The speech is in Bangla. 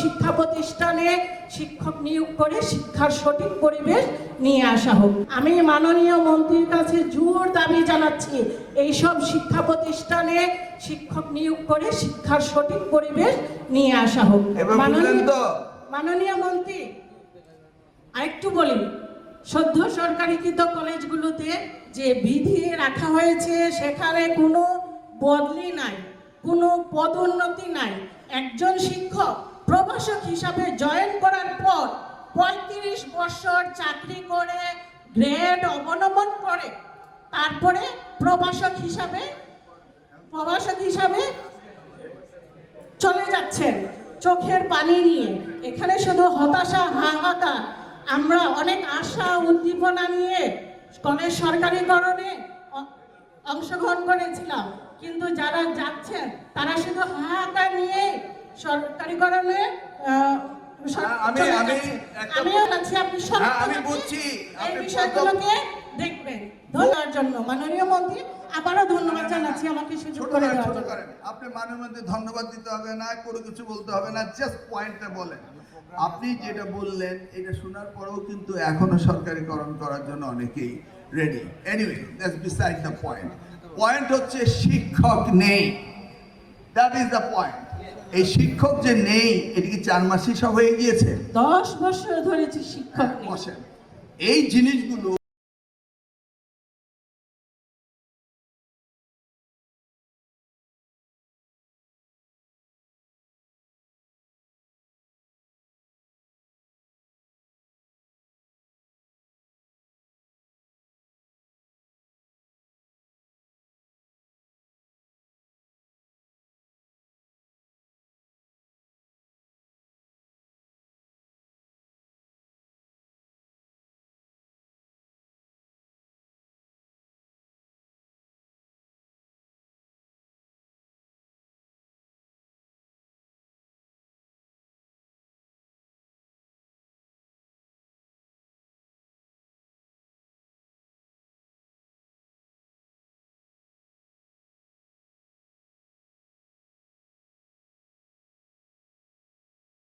শিক্ষা প্রতিষ্ঠানে শিক্ষক নিয়োগ করে শিক্ষার সঠিক পরিবেশ নিয়ে আসা হোক। আমি মাননীয় মন্ত্রীর কাছে জোর দাবি জানাচ্ছি, এইসব শিক্ষা প্রতিষ্ঠানে শিক্ষক নিয়োগ করে শিক্ষার সঠিক পরিবেশ নিয়ে আসা হোক। মাননীয় মন্ত্রী, আরেকটু বলি, সদ্য সরকারিকৃত কলেজগুলোতে যে বিধি রাখা হয়েছে সেখানে কোনো বদলি নাই, কোনো পদোন্নতি নাই। একজন শিক্ষক প্রভাষক হিসাবে জয়েন করার পর ৩৫ বছর চাকরি করে গ্রেড অবনমন করে তারপরে প্রভাষক হিসাবে চলে যাচ্ছেন চোখের পানি নিয়ে। এখানে শুধু হতাশা, হাহাকার। আমরা অনেক আশা উদ্দীপনা নিয়ে কলেজ সরকারিকরণে অংশগ্রহণ করেছিলাম, কিন্তু যারা যাচ্ছেন তারা শুধু হাহাকার নিয়ে সরকারিকরণে আমি বুঝছি এই বিষয়গুলোকে দেখবেন। ধন্যবাদ জন্য মাননীয় মন্ত্রী আবারও ধন্যবাদ জানাচ্ছি আমাকে সুযোগ করে দেওয়ার জন্য। আপনি মাননীয় মন্ত্রী ধন্যবাদ দিতে হবে না, কোনো কিছু বলতে হবে না, জাস্ট পয়েন্টটা বলেন। আপনি যেটা বললেন এটা শোনার পরেও কিন্তু এখনো সরকারিকরণ করার জন্য অনেকেই ready. Anyway, that's beside the point. Point হচ্ছে শিক্ষক নেই, দ্যাট ইজ দ্য পয়েন্ট। এই শিক্ষক যে নেই, এটা কি 4 মাসই সব হয়ে গিয়েছে? 10 বছর ধরেছি শিক্ষক নেই। এই জিনিসগুলো